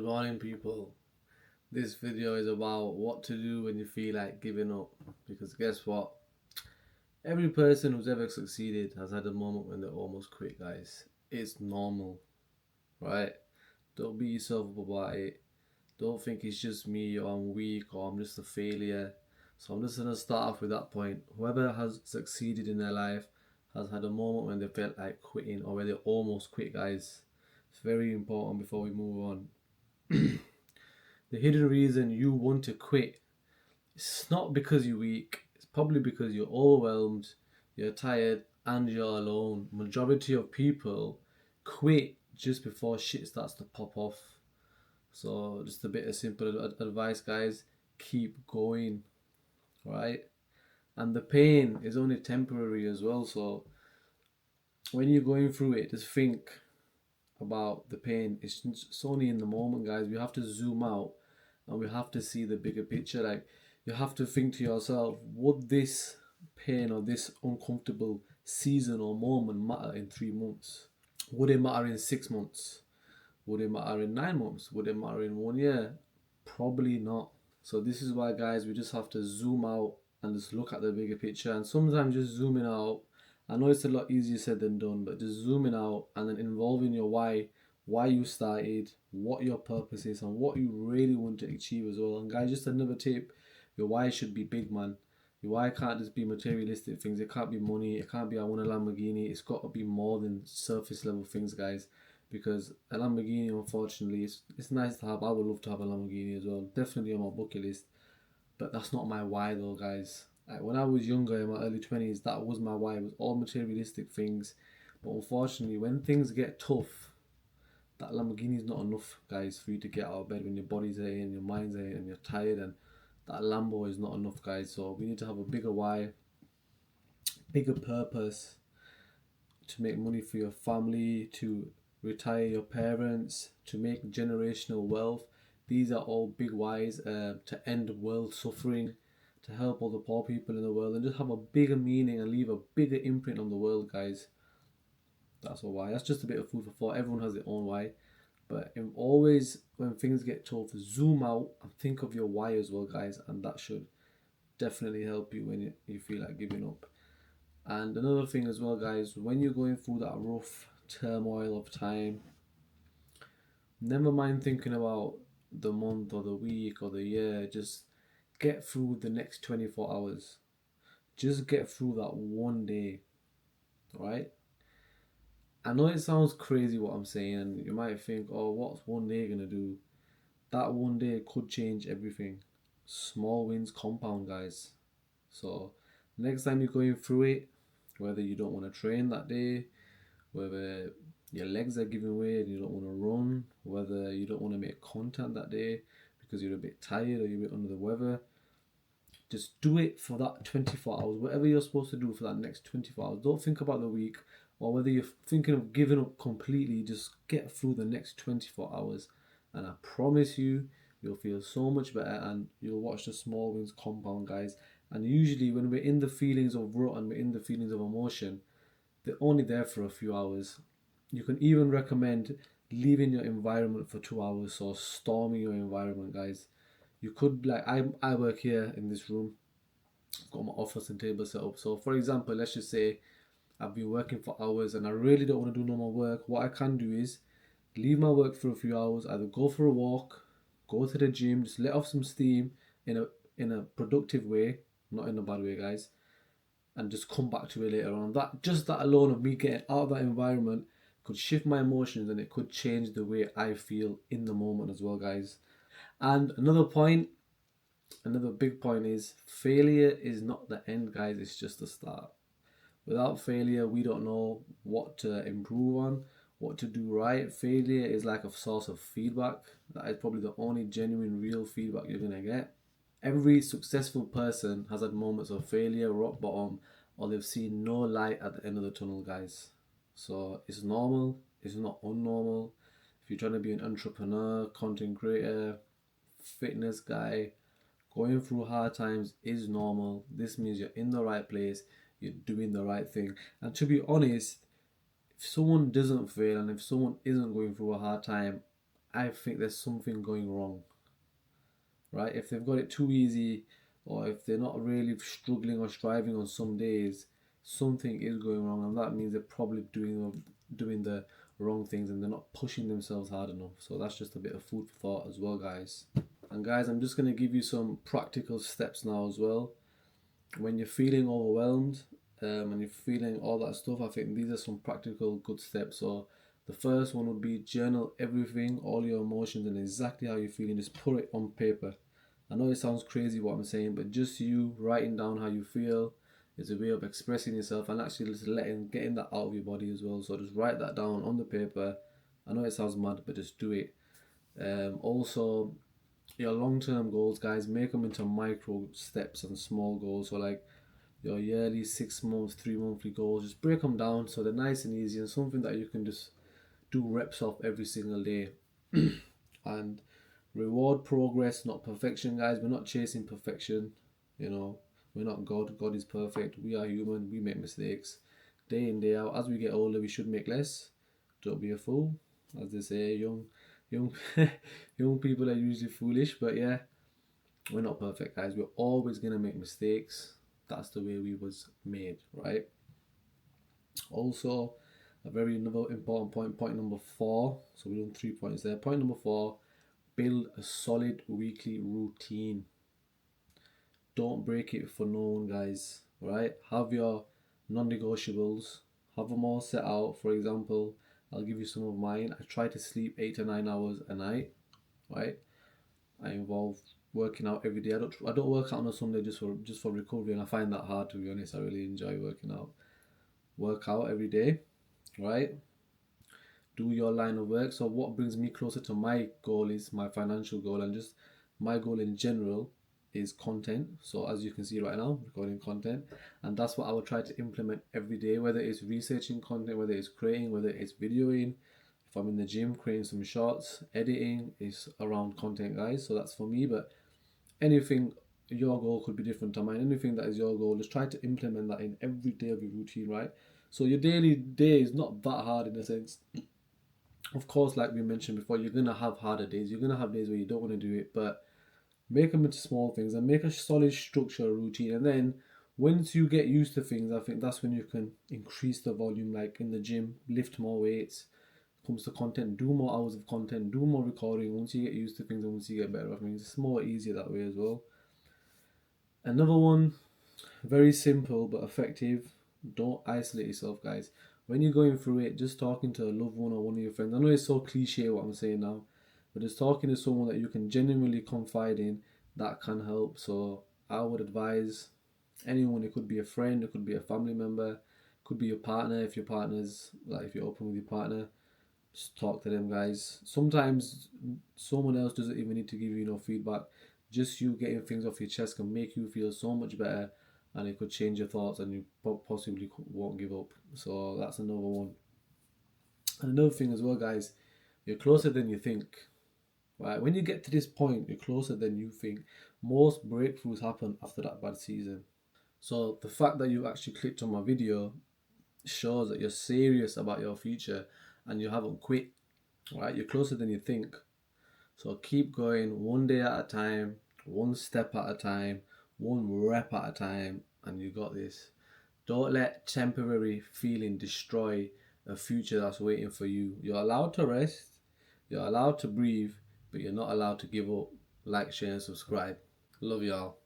morning, people. This video is about what to do when you feel like giving up. Because guess what? Every person who's ever succeeded has had a moment when they almost quit, guys. It's normal, right? Don't beat yourself up about it. Don't think it's just me or I'm weak or I'm just a failure. So I'm just gonna start off with that point. Whoever has succeeded in their life has had a moment when they felt like quitting or where they almost quit, guys. It's very important before we move on. The hidden reason you want to quit, it's not because you're weak. It's probably because you're overwhelmed, you're tired, and you're alone. Majority of people quit just before shit starts to pop off. So just a bit of simple advice, guys. Keep going, right? And the pain is only temporary as well. So when you're going through it, just think about the pain. It's only in the moment, guys. We have to zoom out and we have to see the bigger picture. Like, you have to think to yourself, would this pain or this uncomfortable season or moment matter in 3 months? Would it matter in 6 months? Would it matter in 9 months? Would it matter in 1 year? Probably not. So this is why, guys, we just have to zoom out and just look at the bigger picture. And sometimes just zooming out, I know it's a lot easier said than done, but just zooming out and then involving your why you started, what your purpose is, and what you really want to achieve as well. And guys, just another tip: your why should be big, man. Your why can't just be materialistic things. It can't be money. It can't be I want a Lamborghini. It's got to be more than surface level things, guys. Because a Lamborghini, unfortunately, it's nice to have. I would love to have a Lamborghini as well. Definitely on my bucket list. But that's not my why, though, guys. Like, when I was younger, in my early 20s, that was my why. It was all materialistic things. But unfortunately, when things get tough, that Lamborghini is not enough, guys, for you to get out of bed when your body's hurting, your mind's hurting, and you're tired. And that Lambo is not enough, guys. So we need to have a bigger why, bigger purpose, to make money for your family, to retire your parents, to make generational wealth. These are all big whys, to end world suffering, to help all the poor people in the world, and just have a bigger meaning and leave a bigger imprint on the world, guys. That's a why. That's just a bit of food for thought. Everyone has their own why. But always, when things get tough, zoom out and think of your why as well, guys. And that should definitely help you when you feel like giving up. And another thing as well, guys, when you're going through that rough turmoil of time, never mind thinking about the month or the week or the year. Just get through the next 24 hours. Just get through that one day, right? I know it sounds crazy what I'm saying, and you might think, oh, what's one day gonna do? That one day could change everything. Small wins compound, guys. So, next time you're going through it, whether you don't want to train that day, whether your legs are giving way and you don't want to run, whether you don't want to make content that day because you're a bit tired or you're a bit under the weather, just do it for that 24 hours, whatever you're supposed to do for that next 24 hours. Don't think about the week or whether you're thinking of giving up completely. Just get through the next 24 hours, and I promise you, you'll feel so much better and you'll watch the small wins compound, guys. And usually, when we're in the feelings of rut and we're in the feelings of emotion, they're only there for a few hours. You can even recommend leaving your environment for 2 hours or storming your environment, guys. You could, like, I work here in this room. I've got my office and table set up. So for example, let's just say I've been working for hours and I really don't want to do no more work. What I can do is leave my work for a few hours, either go for a walk, go to the gym, just let off some steam in a productive way, not in a bad way, guys, and just come back to it later on. That alone of me getting out of that environment could shift my emotions and it could change the way I feel in the moment as well, guys. And another big point is failure is not the end, guys, it's just the start. Without failure, we don't know what to improve on, what to do right. Failure is like a source of feedback. That is probably the only genuine, real feedback you're gonna get. Every successful person has had moments of failure, rock bottom, or they've seen no light at the end of the tunnel, guys. So it's normal, it's not unnormal. If you're trying to be an entrepreneur, content creator, fitness guy, going through hard times is normal. This means you're in the right place, you're doing the right thing. And to be honest, if someone doesn't fail and if someone isn't going through a hard time, I think there's something going wrong, right? If they've got it too easy, or if they're not really struggling or striving on some days, something is going wrong, and that means they're probably doing the wrong things and they're not pushing themselves hard enough. So that's just a bit of food for thought as well, guys. And guys, I'm just going to give you some practical steps now as well. When you're feeling overwhelmed and you're feeling all that stuff, I think these are some practical good steps. So the first one would be journal everything, all your emotions and exactly how you're feeling. Just put it on paper. I know it sounds crazy what I'm saying, but just you writing down how you feel is a way of expressing yourself and actually just getting that out of your body as well. So just write that down on the paper. I know it sounds mad, but just do it. Also, your long-term goals, guys, make them into micro steps and small goals. So like your yearly, 6 months, 3 monthly goals, just break them down so they're nice and easy and something that you can just do reps of every single day. And reward progress, not perfection, guys. We're not chasing perfection. You know, we're not God. God is perfect. We are human. We make mistakes day in, day out. As we get older, we should make less. Don't be a fool, as they say. Young, young people are usually foolish, but yeah, we're not perfect, guys. We're always gonna make mistakes. That's the way we was made, right? Also, a very another important point number 4. So we're doing 3 points there. Point number 4: build a solid weekly routine. Don't break it for no one, guys. Right? Have your non-negotiables. Have them all set out. For example, I'll give you some of mine. I try to sleep 8 to 9 hours a night. Right? I involve working out every day. I don't work out on a Sunday just for recovery, and I find that hard, to be honest. I really enjoy working out. Work out every day, right? Do your line of work. So what brings me closer to my goal is my financial goal, and just my goal in general is content. So as you can see right now, recording content, and that's what I will try to implement every day, whether it's researching content, whether it's creating, whether it's videoing. If I'm in the gym creating some shots, editing is around content, guys. So that's for me. But anything, your goal could be different to mine. Anything that is your goal, just try to implement that in every day of your routine, right? So your daily day is not that hard in a sense. Of course, like we mentioned before, you're gonna have harder days. You're gonna have days where you don't want to do it, but make them into small things and make a solid structure routine. And then once you get used to things, I think that's when you can increase the volume. Like in the gym, lift more weights. Comes to content, do more hours of content, do more recording. Once you get used to things and once you get better at things, it's more easier that way as well. Another one, very simple but effective: don't isolate yourself, guys. When you're going through it, just talking to a loved one or one of your friends. I know it's so cliche what I'm saying now, but just talking to someone that you can genuinely confide in, that can help. So I would advise anyone. It could be a friend, it could be a family member, it could be your partner. If your partner's like, if you're open with your partner, just talk to them, guys. Sometimes someone else doesn't even need to give you no feedback. Just you getting things off your chest can make you feel so much better, and it could change your thoughts, and you possibly won't give up. So that's another one. And another thing as well, guys, you're closer than you think. Right? When you get to this point, you're closer than you think. Most breakthroughs happen after that bad season. So the fact that you actually clicked on my video shows that you're serious about your future and you haven't quit. Right? You're closer than you think. So keep going, one day at a time, one step at a time, one rep at a time, and you got this. Don't let temporary feeling destroy a future that's waiting for you. You're allowed to rest, you're allowed to breathe, but you're not allowed to give up. Like, share, and subscribe. Love y'all.